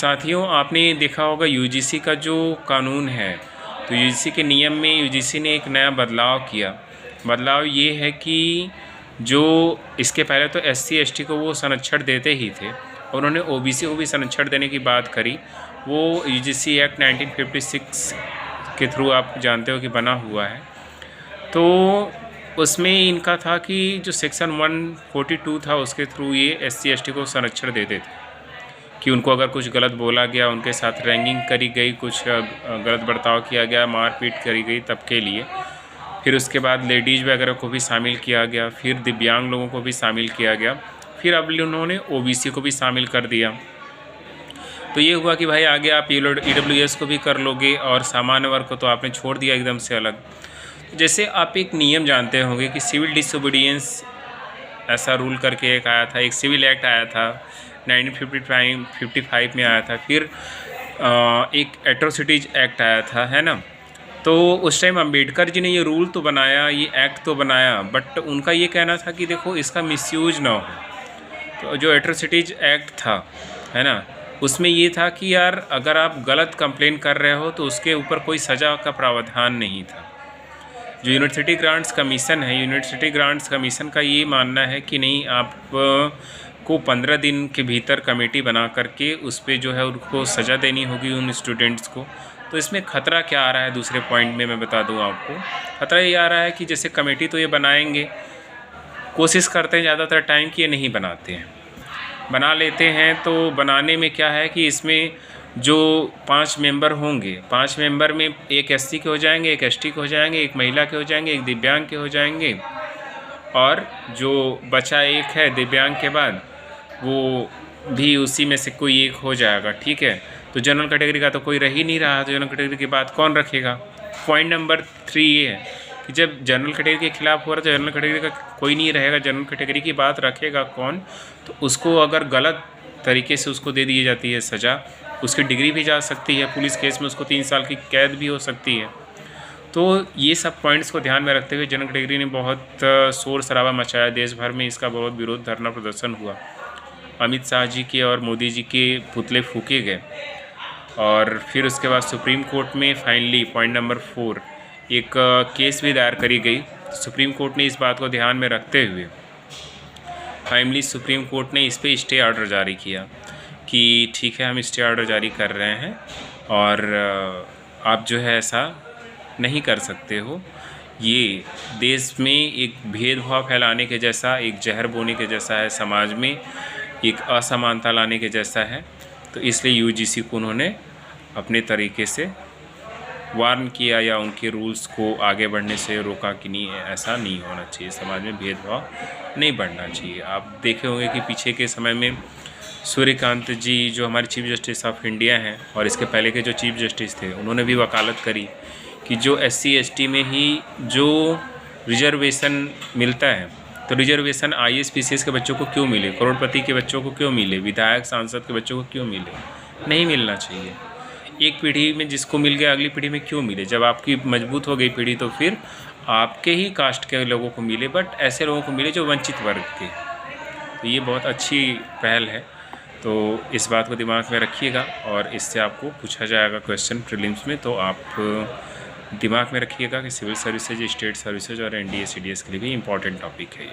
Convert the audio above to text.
साथियों, आपने देखा होगा यूजीसी का जो कानून है, तो यूजीसी के नियम में यूजीसी ने एक नया बदलाव किया। बदलाव ये है कि जो इसके पहले तो एससी एसटी को वो संरक्षण देते ही थे, उन्होंने ओबीसी को भी संरक्षण देने की बात करी। वो यूजीसी एक्ट 1956 के थ्रू आप जानते हो कि बना हुआ है। तो उसमें इनका था कि जो सेक्शन 142 था उसके थ्रू ये एससी एसटी को संरक्षण देते थे कि उनको अगर कुछ गलत बोला गया, उनके साथ रैंगिंग करी गई, कुछ गलत बर्ताव किया गया, मारपीट करी गई तब के लिए। फिर उसके बाद लेडीज़ वगैरह को भी शामिल किया गया, फिर दिव्यांग लोगों को भी शामिल किया गया, फिर अब उन्होंने ओबीसी को भी शामिल कर दिया। तो ये हुआ कि भाई आगे आप ईडब्ल्यूएस को भी कर लोगे और सामान्य वर्ग को तो आपने छोड़ दिया एकदम से अलग। जैसे आप एक नियम जानते होंगे कि सिविल डिसोबीडियंस ऐसा रूल करके एक आया था, एक सिविल एक्ट आया था 1955 में आया था। फिर एक एट्रोसिटीज़ एक्ट आया था, है ना। तो उस टाइम अंबेडकर जी ने ये रूल तो बनाया, ये एक्ट तो बनाया, बट उनका ये कहना था कि देखो इसका मिसयूज ना हो। तो जो एट्रोसिटीज़ एक्ट था, है ना, उसमें ये था कि यार अगर आप गलत कंप्लेन कर रहे हो तो उसके ऊपर कोई सज़ा का प्रावधान नहीं था। जो यूनिवर्सिटी ग्रांट्स कमीशन है, यूनिवर्सिटी ग्रांट्स कमीशन का ये मानना है कि नहीं, आप को 15 दिन के भीतर कमेटी बना करके उस पर जो है उनको सज़ा देनी होगी उन स्टूडेंट्स को। तो इसमें ख़तरा क्या आ रहा है, दूसरे पॉइंट में मैं बता दूं आपको। ख़तरा ये आ रहा है कि जैसे कमेटी तो ये बनाएंगे, कोशिश करते हैं ज़्यादातर टाइम कि ये नहीं बनाते हैं, बना लेते हैं। तो बनाने में क्या है कि इसमें जो 5 मेंबर होंगे, 5 मेंबर में एक एससी के हो जाएंगे, एक एसटी के हो जाएंगे, एक महिला के हो जाएंगे, एक दिव्यांग के हो जाएंगे, और जो बचा एक है दिव्यांग के बाद वो भी उसी में से कोई एक हो जाएगा, ठीक है। तो जनरल कैटेगरी का तो कोई रह ही नहीं रहा, तो जनरल कैटेगरी की बात कौन रखेगा। पॉइंट नंबर 3 ये है कि जब जनरल कैटेगरी के खिलाफ हो रहा है तो जनरल कैटेगरी का कोई नहीं रहेगा, जनरल कैटेगरी की बात रखेगा कौन। तो उसको अगर गलत तरीके से उसको दे दी जाती है सज़ा, उसकी डिग्री भी जा सकती है, पुलिस केस में उसको 3 साल की कैद भी हो सकती है। तो ये सब पॉइंट्स को ध्यान में रखते हुए जनरल कैटेगरी ने बहुत शोर शराबा मचाया, देश भर में इसका बहुत विरोध धरना प्रदर्शन हुआ। अमित शाह जी के और मोदी जी के पुतले फूके गए, और फिर उसके बाद सुप्रीम कोर्ट में फाइनली पॉइंट नंबर 4 एक केस भी दायर करी गई। सुप्रीम कोर्ट ने इस बात को ध्यान में रखते हुए फाइनली सुप्रीम कोर्ट ने इस पर स्टे ऑर्डर जारी किया कि ठीक है, हम स्टे ऑर्डर जारी कर रहे हैं और आप जो है ऐसा नहीं कर सकते हो। ये देश में एक भेदभाव फैलाने के जैसा, एक जहर बोने के जैसा है, समाज में एक असमानता लाने के जैसा है। तो इसलिए यूजीसी को उन्होंने अपने तरीके से वार्न किया या उनके रूल्स को आगे बढ़ने से रोका कि नहीं, ऐसा नहीं होना चाहिए, समाज में भेदभाव नहीं बढ़ना चाहिए। आप देखे होंगे कि पीछे के समय में सूर्यकांत जी जो हमारे चीफ जस्टिस ऑफ इंडिया हैं, और इसके पहले के जो चीफ जस्टिस थे, उन्होंने भी वकालत करी कि जो एससी एसटी में ही जो रिजर्वेशन मिलता है, तो रिजर्वेशन आईएएस पीसीएस के बच्चों को क्यों मिले, करोड़पति के बच्चों को क्यों मिले, विधायक सांसद के बच्चों को क्यों मिले, नहीं मिलना चाहिए। एक पीढ़ी में जिसको मिल गया अगली पीढ़ी में क्यों मिले। जब आपकी मजबूत हो गई पीढ़ी तो फिर आपके ही कास्ट के लोगों को मिले, बट ऐसे लोगों को मिले जो वंचित वर्ग के। तो ये बहुत अच्छी पहल है, तो इस बात को दिमाग में रखिएगा, और इससे आपको पूछा जाएगा क्वेश्चन प्रीलिम्स में, तो आप दिमाग में रखिएगा कि सिविल सर्विसेज, स्टेट सर्विसेज और एनडीए सीडीएस के लिए भी इम्पॉर्टेंट टॉपिक है ये।